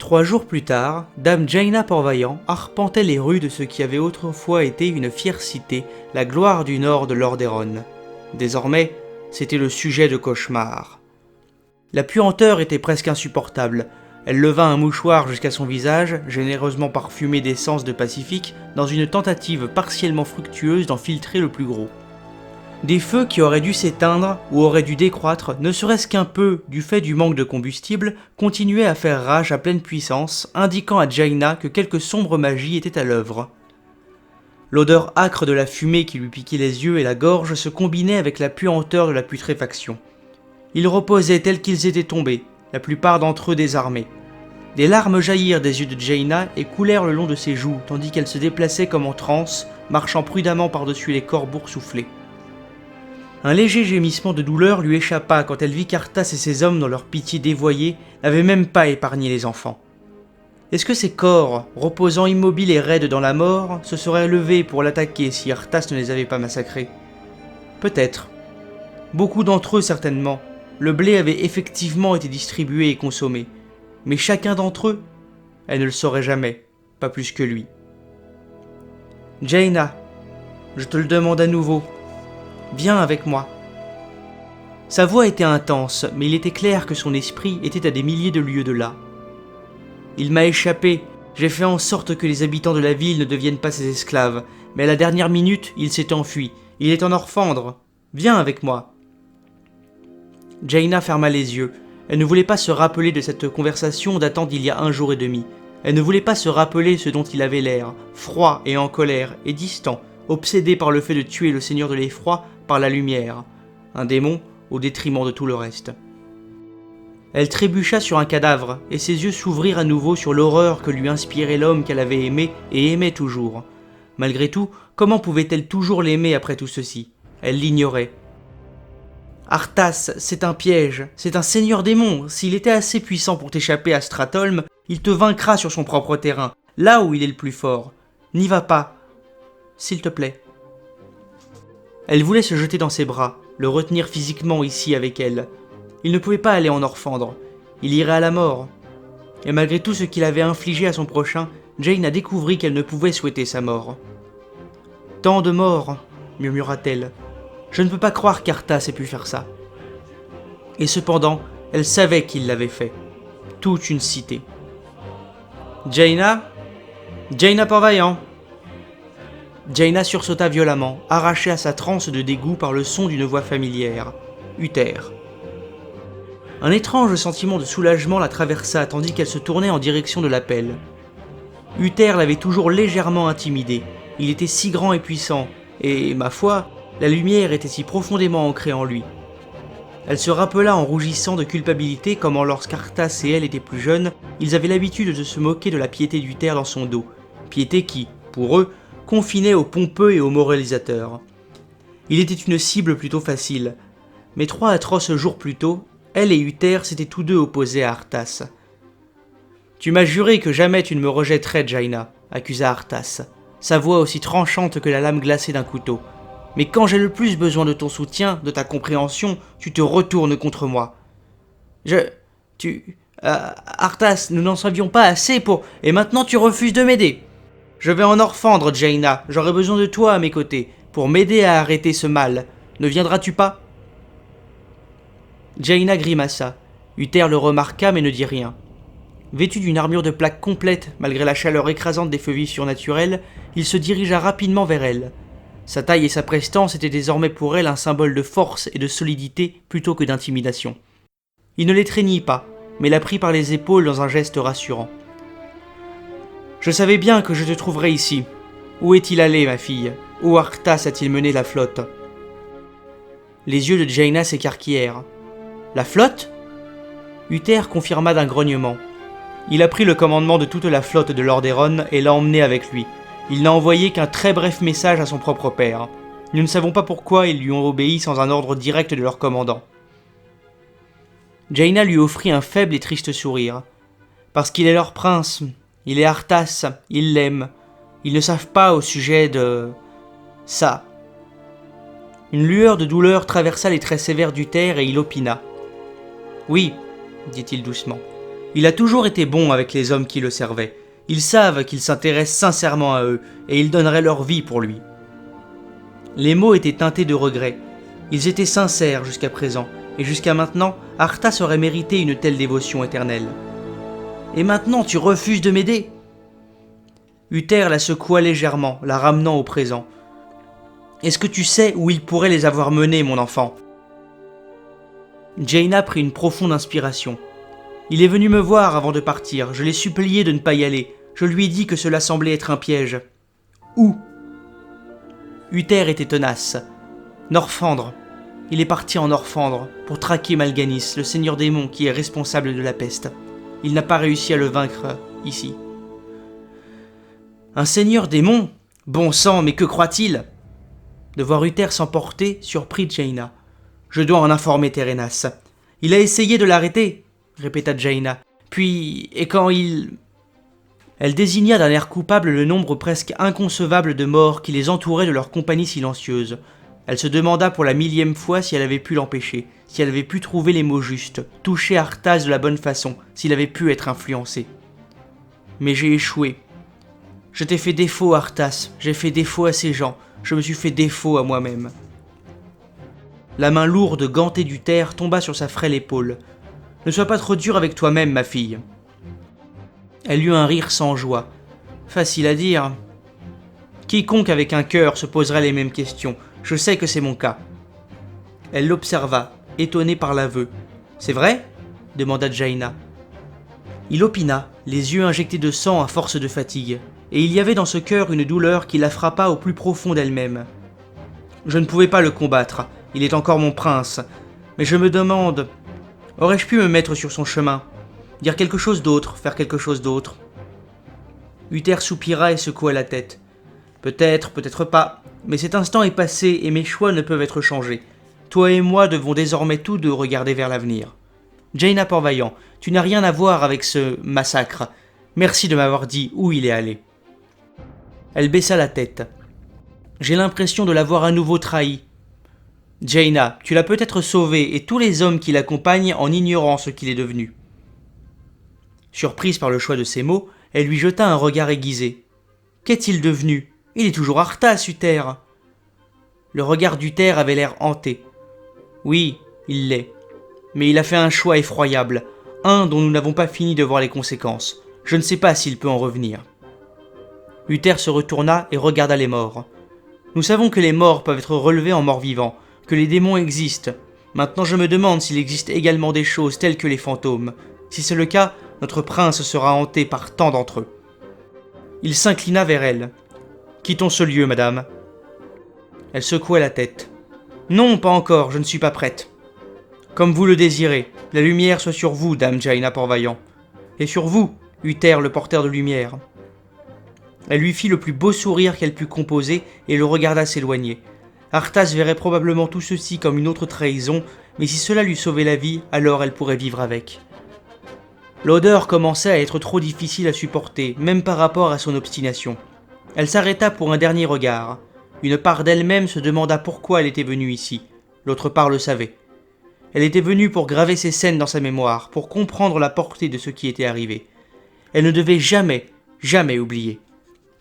3 jours plus tard, Dame Jaina Port-Vaillant arpentait les rues de ce qui avait autrefois été une fière cité, la gloire du nord de Lordaeron. Désormais, c'était le sujet de cauchemar. La puanteur était presque insupportable. Elle leva un mouchoir jusqu'à son visage, généreusement parfumé d'essence de Pacifique, dans une tentative partiellement fructueuse d'en filtrer le plus gros. Des feux qui auraient dû s'éteindre ou auraient dû décroître, ne serait-ce qu'un peu du fait du manque de combustible, continuaient à faire rage à pleine puissance, indiquant à Jaina que quelque sombre magie était à l'œuvre. L'odeur âcre de la fumée qui lui piquait les yeux et la gorge se combinait avec la puanteur de la putréfaction. Ils reposaient tels qu'ils étaient tombés, la plupart d'entre eux désarmés. Des larmes jaillirent des yeux de Jaina et coulèrent le long de ses joues, tandis qu'elle se déplaçait comme en transe, marchant prudemment par-dessus les corps boursouflés. Un léger gémissement de douleur lui échappa quand elle vit qu'Arthas et ses hommes, dans leur pitié dévoyée, n'avaient même pas épargné les enfants. Est-ce que ces corps, reposant immobiles et raides dans la mort, se seraient levés pour l'attaquer si Arthas ne les avait pas massacrés? Peut-être. Beaucoup d'entre eux certainement. Le blé avait effectivement été distribué et consommé. Mais chacun d'entre eux, elle ne le saurait jamais, pas plus que lui. Jaina, je te le demande à nouveau. Viens avec moi. Sa voix était intense, mais il était clair que son esprit était à des milliers de lieues de là. Il m'a échappé, j'ai fait en sorte que les habitants de la ville ne deviennent pas ses esclaves, mais à la dernière minute, il s'est enfui. Il est en Orphandre. Viens avec moi. Jaina ferma les yeux. Elle ne voulait pas se rappeler de cette conversation datant d'il y a 1 jour et demi. Elle ne voulait pas se rappeler ce dont il avait l'air, froid et en colère et distant, obsédé par le fait de tuer le seigneur de l'effroi par la lumière, un démon au détriment de tout le reste. Elle trébucha sur un cadavre, et ses yeux s'ouvrirent à nouveau sur l'horreur que lui inspirait l'homme qu'elle avait aimé et aimait toujours. Malgré tout, comment pouvait-elle toujours l'aimer après tout ceci? Elle l'ignorait. Arthas, c'est un piège, c'est un seigneur démon. S'il était assez puissant pour t'échapper à Stratholme, il te vaincra sur son propre terrain, là où il est le plus fort. N'y va pas, s'il te plaît. Elle voulait se jeter dans ses bras, le retenir physiquement ici avec elle. Il ne pouvait pas aller en Orphandre, il irait à la mort. Et malgré tout ce qu'il avait infligé à son prochain, Jaina découvrit qu'elle ne pouvait souhaiter sa mort. « Tant de morts, murmura-t-elle. Je ne peux pas croire qu'Arthas ait pu faire ça. » Et cependant, elle savait qu'il l'avait fait. Toute une cité. « Jaina ? Jaina Port-Vaillant !» Jaina sursauta violemment, arrachée à sa transe de dégoût par le son d'une voix familière. Uther. Un étrange sentiment de soulagement la traversa tandis qu'elle se tournait en direction de l'appel. Uther l'avait toujours légèrement intimidée. Il était si grand et puissant, et, ma foi, la lumière était si profondément ancrée en lui. Elle se rappela en rougissant de culpabilité comment lorsqu'Arthas et elle étaient plus jeunes, ils avaient l'habitude de se moquer de la piété d'Uther dans son dos, piété qui, pour eux, confinait aux pompeux et aux moralisateurs. Il était une cible plutôt facile, mais 3 atroces jours plus tôt, elle et Uther s'étaient tous deux opposés à Arthas. « Tu m'as juré que jamais tu ne me rejetterais, Jaina, » accusa Arthas, sa voix aussi tranchante que la lame glacée d'un couteau. « Mais quand j'ai le plus besoin de ton soutien, de ta compréhension, tu te retournes contre moi. » Arthas, nous n'en savions pas assez pour... Et maintenant tu refuses de m'aider. Je vais en Orphandre, Jaina, j'aurai besoin de toi à mes côtés, pour m'aider à arrêter ce mal. Ne viendras-tu pas ? Jaina grimaça. Uther le remarqua mais ne dit rien. Vêtu d'une armure de plaque complète, malgré la chaleur écrasante des feux vifs surnaturels, il se dirigea rapidement vers elle. Sa taille et sa prestance étaient désormais pour elle un symbole de force et de solidité plutôt que d'intimidation. Il ne l'étreignit pas, mais la prit par les épaules dans un geste rassurant. « Je savais bien que je te trouverais ici. Où est-il allé, ma fille? Où Arthas a-t-il mené la flotte ?» Les yeux de Jaina s'écarquillèrent. « La flotte ?» Uther confirma d'un grognement. Il a pris le commandement de toute la flotte de Lordaeron et l'a emmené avec lui. Il n'a envoyé qu'un très bref message à son propre père. Nous ne savons pas pourquoi ils lui ont obéi sans un ordre direct de leur commandant. Jaina lui offrit un faible et triste sourire. Parce qu'il est leur prince, il est Arthas, ils l'aiment. Ils ne savent pas au sujet de... ça. Une lueur de douleur traversa les traits sévères d'Uther et il opina. « Oui, dit-il doucement. Il a toujours été bon avec les hommes qui le servaient. Ils savent qu'il s'intéresse sincèrement à eux, et ils donneraient leur vie pour lui. » Les mots étaient teintés de regret. Ils étaient sincères jusqu'à présent, et jusqu'à maintenant, Arthas aurait mérité une telle dévotion éternelle. « Et maintenant, tu refuses de m'aider ?» Uther la secoua légèrement, la ramenant au présent. « Est-ce que tu sais où il pourrait les avoir menés, mon enfant ?» Jaina prit une profonde inspiration. « Il est venu me voir avant de partir, je l'ai supplié de ne pas y aller. Je lui ai dit que cela semblait être un piège. »« Où ?» Uther était tenace. « Norfandre. Il est parti en Norfandre pour traquer Mal'Ganis, le seigneur démon qui est responsable de la peste. Il n'a pas réussi à le vaincre ici. »« Un seigneur démon ? Bon sang, mais que croit-il ?» De voir Uther s'emporter surprit Jaina. « Je dois en informer Térénas. Il a essayé de l'arrêter, » répéta Jaina. « Puis, et quand il... » Elle désigna d'un air coupable le nombre presque inconcevable de morts qui les entouraient de leur compagnie silencieuse. Elle se demanda pour la 1000e fois si elle avait pu l'empêcher, si elle avait pu trouver les mots justes, toucher Arthas de la bonne façon, s'il avait pu être influencé. « Mais j'ai échoué. Je t'ai fait défaut, Arthas, j'ai fait défaut à ces gens, je me suis fait défaut à moi-même. » La main lourde, gantée d'Uther tomba sur sa frêle épaule. « Ne sois pas trop dure avec toi-même, ma fille. » Elle eut un rire sans joie. Facile à dire. Quiconque avec un cœur se poserait les mêmes questions. Je sais que c'est mon cas. Elle l'observa, étonnée par l'aveu. « C'est vrai ?» demanda Jaina. Il opina, les yeux injectés de sang à force de fatigue, et il y avait dans ce cœur une douleur qui la frappa au plus profond d'elle-même. « Je ne pouvais pas le combattre, il est encore mon prince, mais je me demande, aurais-je pu me mettre sur son chemin ? Dire quelque chose d'autre, faire quelque chose d'autre ?» Uther soupira et secoua la tête. « Peut-être, peut-être pas, mais cet instant est passé et mes choix ne peuvent être changés. Toi et moi devons désormais tous deux regarder vers l'avenir. Jaina Port-Vaillant, tu n'as rien à voir avec ce massacre. Merci de m'avoir dit où il est allé. » Elle baissa la tête. « J'ai l'impression de l'avoir à nouveau trahi. Jaina, tu l'as peut-être sauvé et tous les hommes qui l'accompagnent en ignorant ce qu'il est devenu. » Surprise par le choix de ses mots, elle lui jeta un regard aiguisé. « Qu'est-il devenu ? Il est toujours Arthas, Uther !» Le regard d'Uther avait l'air hanté. « Oui, il l'est. Mais il a fait un choix effroyable, un dont nous n'avons pas fini de voir les conséquences. Je ne sais pas s'il peut en revenir. » Uther se retourna et regarda les morts. « Nous savons que les morts peuvent être relevés en morts-vivants, que les démons existent. Maintenant je me demande s'il existe également des choses telles que les fantômes. Si c'est le cas, notre prince sera hanté par tant d'entre eux. » Il s'inclina vers elle. « Quittons ce lieu, madame. » Elle secoua la tête. « Non, pas encore, je ne suis pas prête. »« Comme vous le désirez, la lumière soit sur vous, dame Jaina Port-Vaillant. Et sur vous, Uther le porteur de lumière. » Elle lui fit le plus beau sourire qu'elle put composer et le regarda s'éloigner. Arthas verrait probablement tout ceci comme une autre trahison, mais si cela lui sauvait la vie, alors elle pourrait vivre avec. L'odeur commençait à être trop difficile à supporter, même par rapport à son obstination. Elle s'arrêta pour un dernier regard. Une part d'elle-même se demanda pourquoi elle était venue ici. L'autre part le savait. Elle était venue pour graver ces scènes dans sa mémoire, pour comprendre la portée de ce qui était arrivé. Elle ne devait jamais, jamais oublier.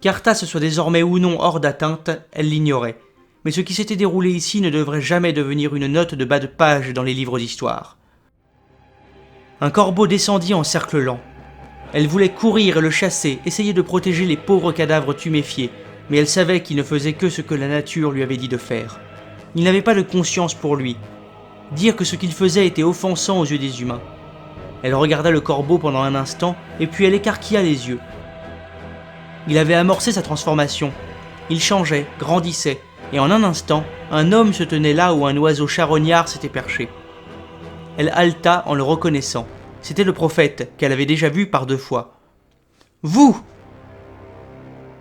Qu'Arthas soit désormais ou non hors d'atteinte, elle l'ignorait. Mais ce qui s'était déroulé ici ne devrait jamais devenir une note de bas de page dans les livres d'histoire. Un corbeau descendit en cercle lent. Elle voulait courir et le chasser, essayer de protéger les pauvres cadavres tuméfiés, mais elle savait qu'il ne faisait que ce que la nature lui avait dit de faire. Il n'avait pas de conscience pour lui. Dire que ce qu'il faisait était offensant aux yeux des humains. Elle regarda le corbeau pendant un instant, et puis elle écarquilla les yeux. Il avait amorcé sa transformation. Il changeait, grandissait, et en un instant, un homme se tenait là où un oiseau charognard s'était perché. Elle haleta en le reconnaissant. C'était le prophète, qu'elle avait déjà vu par 2 fois. « Vous !»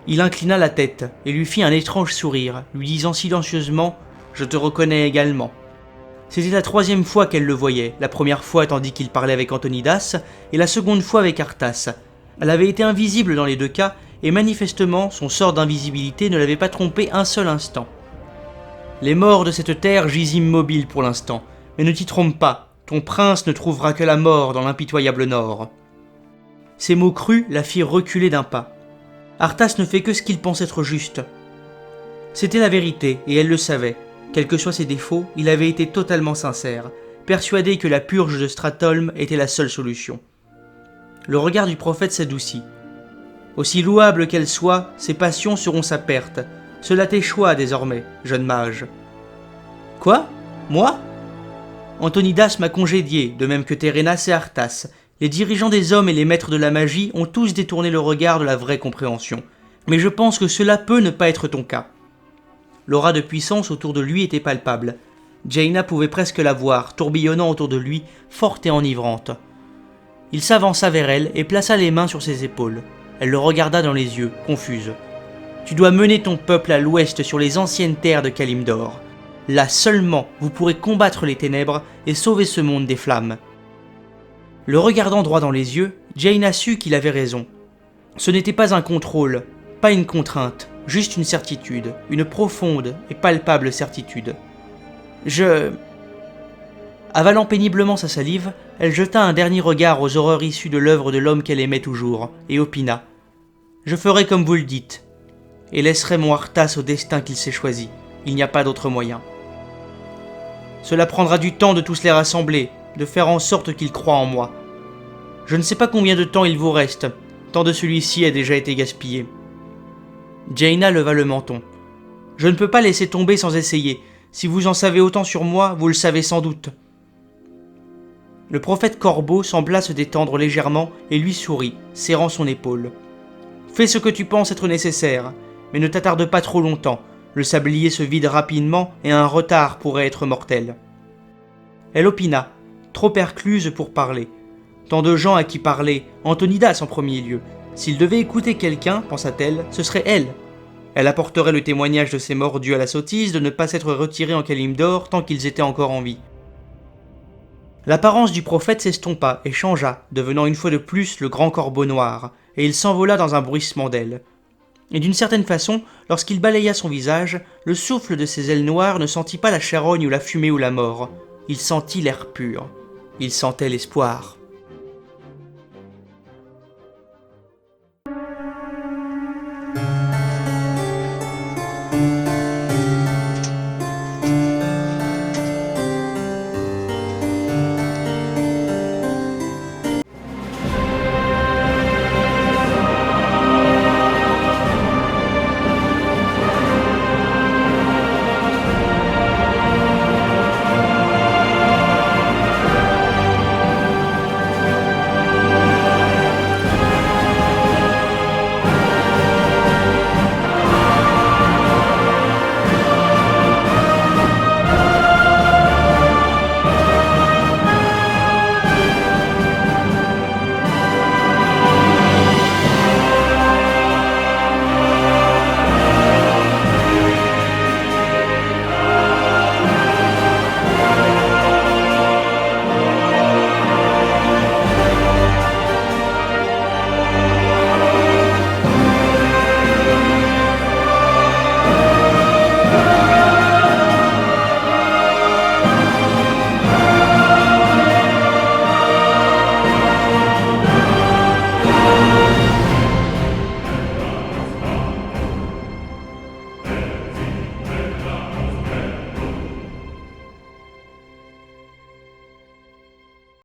Il inclina la tête et lui fit un étrange sourire, lui disant silencieusement « Je te reconnais également ». C'était la 3e fois qu'elle le voyait, la première fois tandis qu'il parlait avec Antonidas, et la seconde fois avec Arthas. Elle avait été invisible dans les 2 cas, et manifestement son sort d'invisibilité ne l'avait pas trompé un seul instant. Les morts de cette terre gisent immobiles pour l'instant, mais ne t'y trompe pas, ton prince ne trouvera que la mort dans l'impitoyable nord. Ces mots crus la firent reculer d'un pas. Arthas ne fait que ce qu'il pense être juste. C'était la vérité, et elle le savait. Quels que soient ses défauts, il avait été totalement sincère, persuadé que la purge de Stratholme était la seule solution. Le regard du prophète s'adoucit. Aussi louable qu'elle soit, ses passions seront sa perte. Cela t'échoit désormais, jeune mage. Quoi? Moi? Antonidas m'a congédié, de même que Térénas et Arthas. Les dirigeants des hommes et les maîtres de la magie ont tous détourné le regard de la vraie compréhension. Mais je pense que cela peut ne pas être ton cas. L'aura de puissance autour de lui était palpable. Jaina pouvait presque la voir, tourbillonnant autour de lui, forte et enivrante. Il s'avança vers elle et plaça les mains sur ses épaules. Elle le regarda dans les yeux, confuse. « Tu dois mener ton peuple à l'ouest sur les anciennes terres de Kalimdor. Là seulement, vous pourrez combattre les ténèbres et sauver ce monde des flammes. » Le regardant droit dans les yeux, Jaina sut qu'il avait raison. Ce n'était pas un contrôle, pas une contrainte, juste une certitude, une profonde et palpable certitude. Avalant péniblement sa salive, elle jeta un dernier regard aux horreurs issues de l'œuvre de l'homme qu'elle aimait toujours, et opina. « Je ferai comme vous le dites, et laisserai mon Arthas au destin qu'il s'est choisi. Il n'y a pas d'autre moyen. Cela prendra du temps de tous les rassembler, de faire en sorte qu'ils croient en moi. Je ne sais pas combien de temps il vous reste, tant de celui-ci a déjà été gaspillé. » Jaina leva le menton. « Je ne peux pas laisser tomber sans essayer. Si vous en savez autant sur moi, vous le savez sans doute. » Le prophète Corbeau sembla se détendre légèrement et lui sourit, serrant son épaule. « Fais ce que tu penses être nécessaire, mais ne t'attarde pas trop longtemps. Le sablier se vide rapidement et un retard pourrait être mortel. » Elle opina, trop percluse pour parler. Tant de gens à qui parler, Antonidas en premier lieu. S'il devait écouter quelqu'un, pensa-t-elle, ce serait elle. Elle apporterait le témoignage de ses morts dus à la sottise de ne pas s'être retirés en Kalimdor tant qu'ils étaient encore en vie. L'apparence du prophète s'estompa et changea, devenant une fois de plus le grand corbeau noir, et il s'envola dans un bruissement d'ailes. Et d'une certaine façon, lorsqu'il balaya son visage, le souffle de ses ailes noires ne sentit pas la charogne ou la fumée ou la mort. Il sentit l'air pur. Il sentait l'espoir.